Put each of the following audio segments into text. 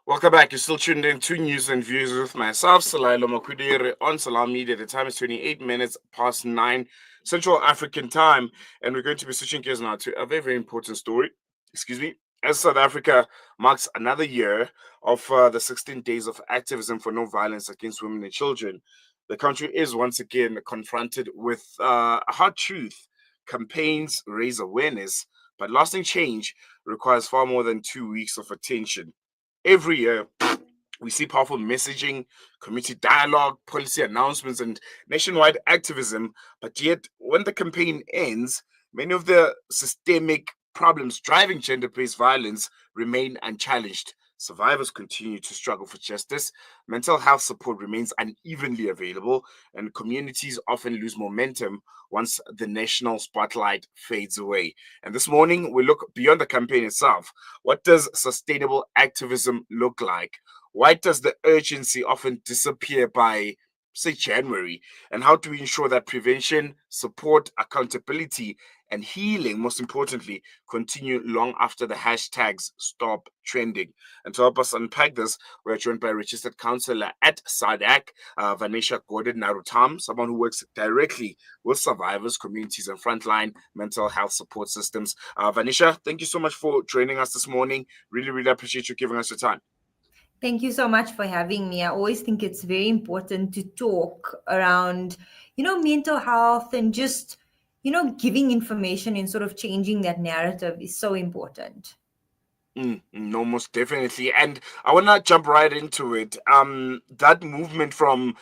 Welcome back. You're still tuned in to News and Views with myself, Salailo Makudere, on Salam Media. The time is 28 minutes past 9 Central African time, and we're going to be switching gears now to a very, very important story. Excuse me. As South Africa marks another year of the 16 days of activism for no violence against women and children, the country is once again confronted with a hard truth. Campaigns raise awareness, but lasting change requires far more than 2 weeks of attention. Every year, we see powerful messaging, community dialogue, policy announcements, and nationwide activism. But yet, when the campaign ends, many of the systemic problems driving gender based violence remain unchallenged. Survivors continue to struggle for justice, mental health support remains unevenly available, and communities often lose momentum once the national spotlight fades away. And this morning, we look beyond the campaign itself. What does sustainable activism look like? Why does the urgency often disappear by, say, January? And how do we ensure that prevention, support, accountability, and healing, most importantly, continue long after the hashtags stop trending? And to help us unpack this, we're joined by registered counselor at SADAG, Vanishaa Gordhan-Narotam, someone who works directly with survivors, communities, and frontline mental health support systems. Vanishaa, thank you so much for joining us this morning. Really, really appreciate you giving us your time. Thank you so much for having me. I always think it's very important to talk around, mental health and just, giving information and sort of changing that narrative is so important. No, most definitely. And I want to jump right into it. That movement from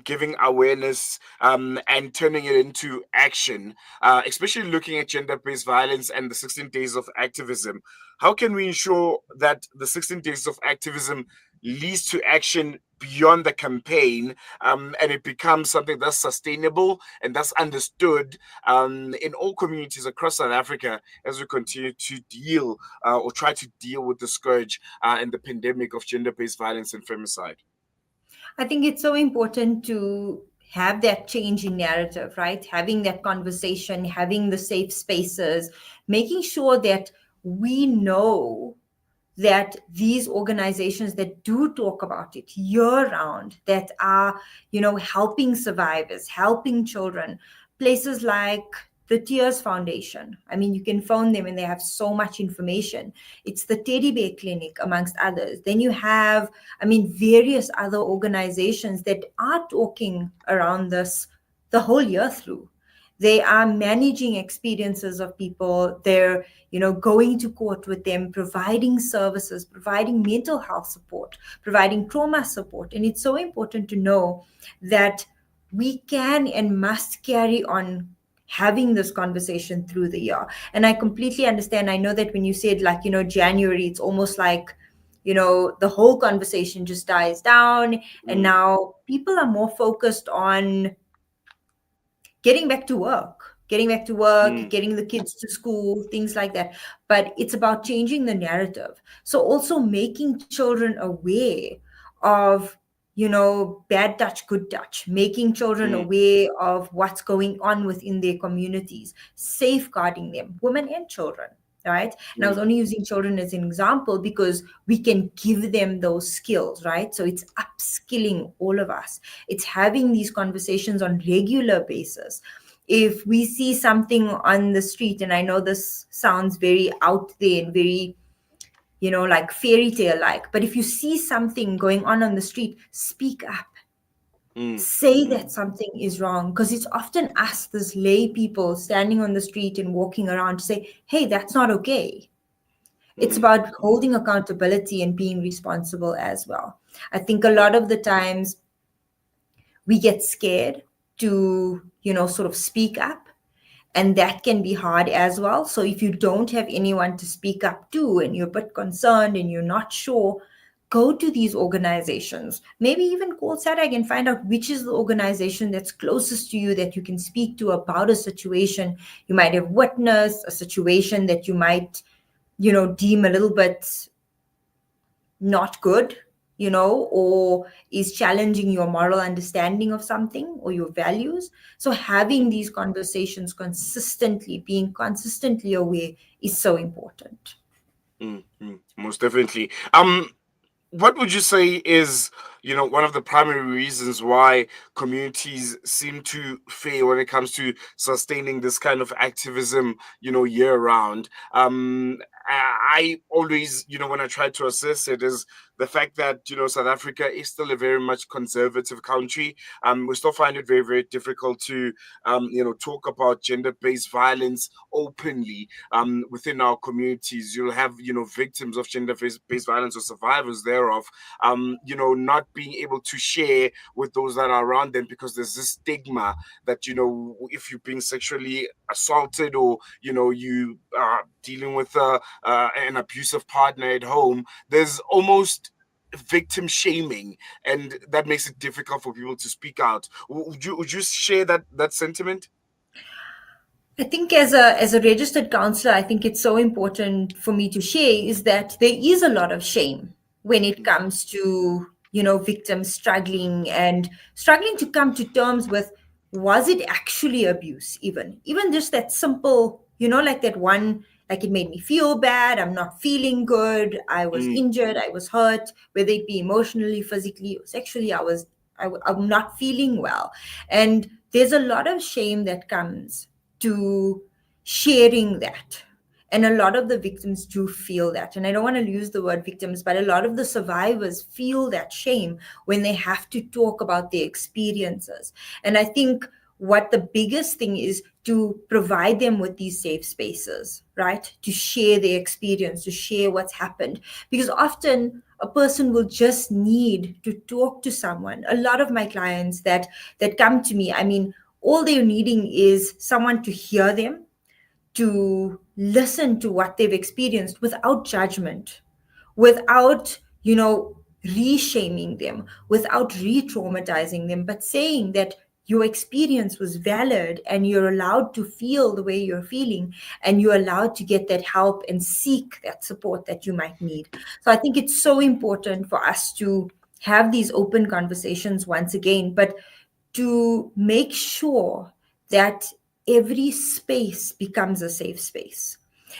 giving awareness and turning it into action, especially looking at gender-based violence and the 16 days of activism. How can we ensure that the 16 days of activism leads to action beyond the campaign, and it becomes something that's sustainable and that's understood in all communities across South Africa as we continue to deal or try to deal with the scourge and the pandemic of gender-based violence and femicide? I think it's so important to have that change in narrative, right? Having that conversation, having the safe spaces, making sure that we know that these organizations that do talk about it year round, that are, helping survivors, helping children, places like the Tears Foundation. I mean, you can phone them and they have so much information. It's the Teddy Bear Clinic, amongst others. Then you have, various other organizations that are talking around this the whole year through. They are managing experiences of people. They're, going to court with them, providing services, providing mental health support, providing trauma support. And it's so important to know that we can and must carry on having this conversation through the year. And I completely understand. I know that when you said, like, January, it's almost like, the whole conversation just dies down. And now people are more focused on getting back to work, getting the kids to school, things like that. But it's about changing the narrative. So also making children aware of, bad touch, good touch, making children aware of what's going on within their communities, safeguarding them, women and children. Right. And I was only using children as an example because we can give them those skills, right? So it's upskilling all of us. It's having these conversations on regular basis. If we see something on the street, and I know this sounds very out there and very, like fairy tale like, but if you see something going on the street, speak up. Say that something is wrong, because it's often us, this lay people standing on the street and walking around, to say, hey, that's not okay. It's about holding accountability and being responsible as well. I think a lot of the times we get scared to, sort of speak up, and that can be hard as well. So if you don't have anyone to speak up to and you're a bit concerned and you're not sure, go to these organizations. Maybe even call SADAG and find out which is the organization that's closest to you that you can speak to about a situation you might have witnessed, a situation that you might, deem a little bit not good, or is challenging your moral understanding of something or your values. So having these conversations consistently, being consistently aware, is so important. Most definitely. what would you say is, one of the primary reasons why communities seem to fail when it comes to sustaining this kind of activism, year round? I always, when I try to assess it, is the fact that, South Africa is still a very much conservative country. We still find it very, very difficult to, talk about gender-based violence openly within our communities. You'll have, victims of gender-based violence or survivors thereof, not being able to share with those that are around them because there's this stigma that, if you're being sexually assaulted, or, you are dealing with an abusive partner at home, there's almost victim shaming, and that makes it difficult for people to speak out. Would you share that sentiment? I think as a registered counselor, I think it's so important for me to share is that there is a lot of shame when it comes to, victims struggling to come to terms with, was it actually abuse, even just that simple, like that one, like it made me feel bad, I'm not feeling good, I was Mm, injured, I was hurt, whether it be emotionally, physically, or sexually, I'm not feeling well. And there's a lot of shame that comes to sharing that. And a lot of the victims do feel that. And I don't want to use the word victims, but a lot of the survivors feel that shame when they have to talk about their experiences. And I think what the biggest thing is to provide them with these safe spaces, right? To share their experience, to share what's happened. Because often a person will just need to talk to someone. A lot of my clients that come to me, I mean, all they're needing is someone to hear them, to listen to what they've experienced without judgment, without, reshaming them, without re-traumatizing them, but saying that your experience was valid and you're allowed to feel the way you're feeling, and you're allowed to get that help and seek that support that you might need. So I think it's so important for us to have these open conversations once again, but to make sure that every space becomes a safe space.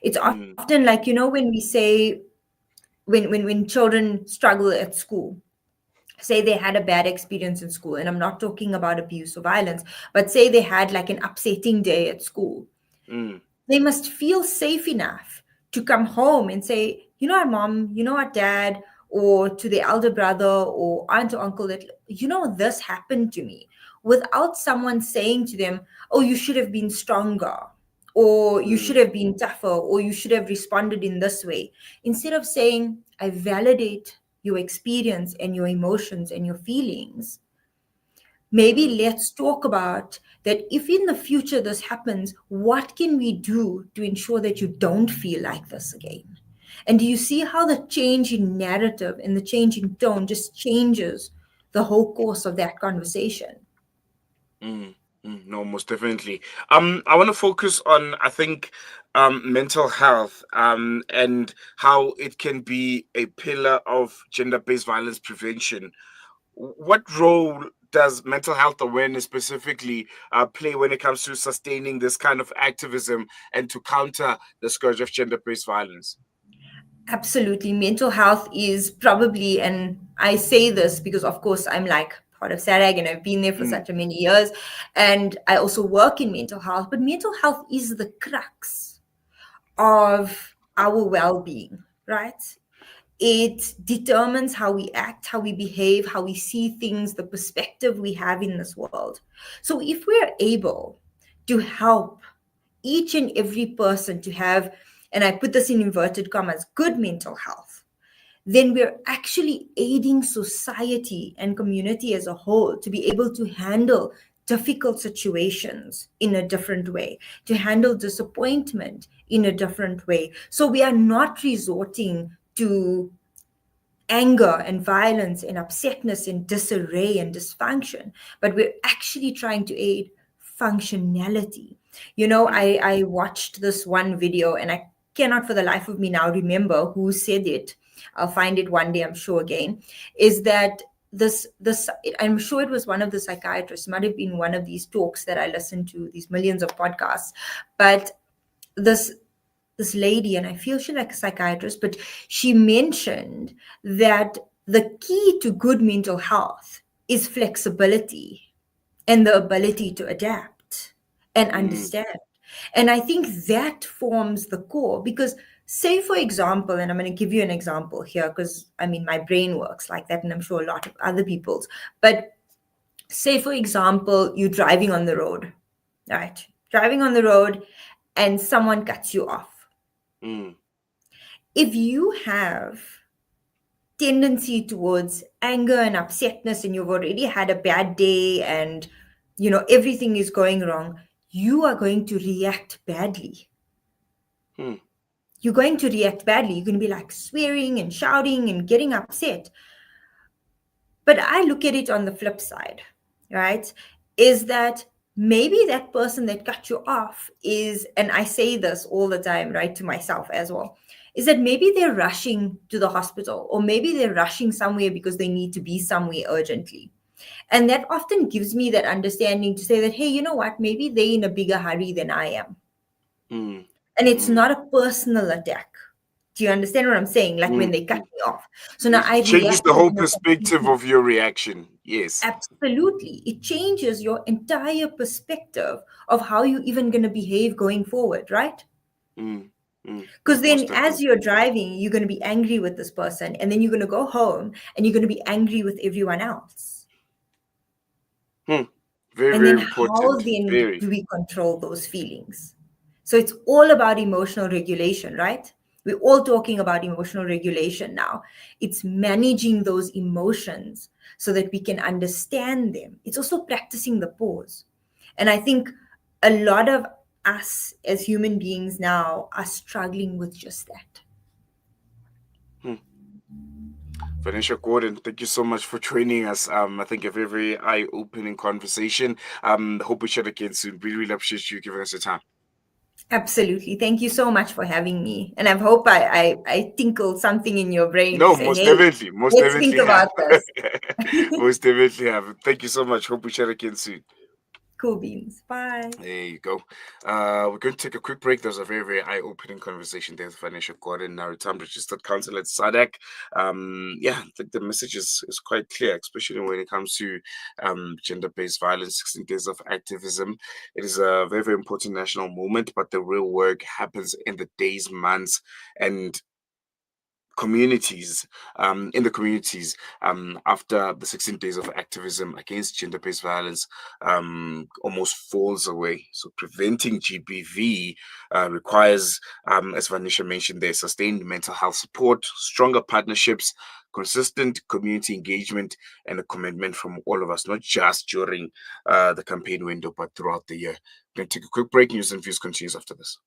It's mm, often like, when we say, when children struggle at school, say they had a bad experience in school, and I'm not talking about abuse or violence, but say they had like an upsetting day at school, mm, they must feel safe enough to come home and say, our mom, our dad, or to the elder brother or aunt or uncle that, this happened to me, without someone saying to them, oh, you should have been stronger, or you should mm, have been tougher, or you should have responded in this way. Instead of saying, I validate your experience and your emotions and your feelings, maybe mm, let's talk about that. If in the future this happens, what can we do to ensure that you don't feel like this again? And do you see how the change in narrative and the change in tone just changes the whole course of that conversation? mm, no, most definitely. I want to focus on, I think, mental health, and how it can be a pillar of gender-based violence prevention. What role does mental health awareness specifically play when it comes to sustaining this kind of activism and to counter the scourge of gender-based violence? Absolutely. Mental health is probably, and I say this because, of course, I'm like part of SADAG and I've been there for Mm, such a many years. And I also work in mental health, but mental health is the crux of our well being, right? It determines how we act, how we behave, how we see things, the perspective we have in this world. So if we're able to help each and every person to have, and I put this in inverted commas, good mental health, then we're actually aiding society and community as a whole to be able to handle difficult situations in a different way, to handle disappointment in a different way. So we are not resorting to anger and violence and upsetness and disarray and dysfunction, but we're actually trying to aid functionality. mm, I watched this one video and I cannot for the life of me now remember who said it. I'll find it one day, I'm sure again. Is that this I'm sure it was one of the psychiatrists, might have been one of these talks that I listened to, these millions of podcasts, but this this lady, and I feel she's like a psychiatrist, but she mentioned that the key to good mental health is flexibility and the ability to adapt and understand. And I think that forms the core because, say, for example, and I'm going to give you an example here because I mean, my brain works like that, and I'm sure a lot of other people's. But say, for example, you're driving on the road, right? Driving on the road, and someone cuts you off. If you have tendency towards anger and upsetness and you've already had a bad day and everything is going wrong, you are going to react badly. You're going to react badly. You're going to be like swearing and shouting and getting upset. But I look at it on the flip side, right? Is that maybe that person that cut you off is, and I say this all the time, right, to myself as well, is that maybe they're rushing to the hospital or maybe they're rushing somewhere because they need to be somewhere urgently. And that often gives me that understanding to say that, hey, you know what, maybe they're in a bigger hurry than I am. And it's not a personal attack. Do you understand what I'm saying? Like when they cut me off. So now I changes the whole perspective of your reaction. Yes. Absolutely. It changes your entire perspective of how you're even going to behave going forward, right? Because then as you're driving, you're going to be angry with this person, and then you're going to go home and you're going to be angry with everyone else. Very, and very then important. how then do we control those feelings? So it's all about emotional regulation, right? We're all talking about emotional regulation now. It's managing those emotions so that we can understand them. It's also practicing the pause. And I think a lot of us as human beings now are struggling with just that. Vanishaa, Gordhan, thank you so much for joining us. I think a very, very eye-opening conversation. Hope we chat again soon. Really, really appreciate you giving us your time. Absolutely. Thank you so much for having me. And I hope I tinkled something in your brain. No, to say, most hey, definitely. Most let's definitely think about this. Most definitely have. Thank you so much. Hope we chat again soon. Cool beans. Bye. There you go. We're going to take a quick break. There's a very, very eye-opening conversation there with Vanishaa, Gordhan-Narotam, registered counsel at SADAG. Yeah, I think the message is quite clear, especially when it comes to gender-based violence, 16 days of activism. It is a very, very important national movement, but the real work happens in the days, months, and communities in the communities after the 16 days of activism against gender-based violence almost falls away. So preventing GBV requires, as Vanishaa mentioned there, sustained mental health support, stronger partnerships, consistent community engagement, and a commitment from all of us, not just during the campaign window but throughout the year. We're going to take a quick break. News and views continues after this.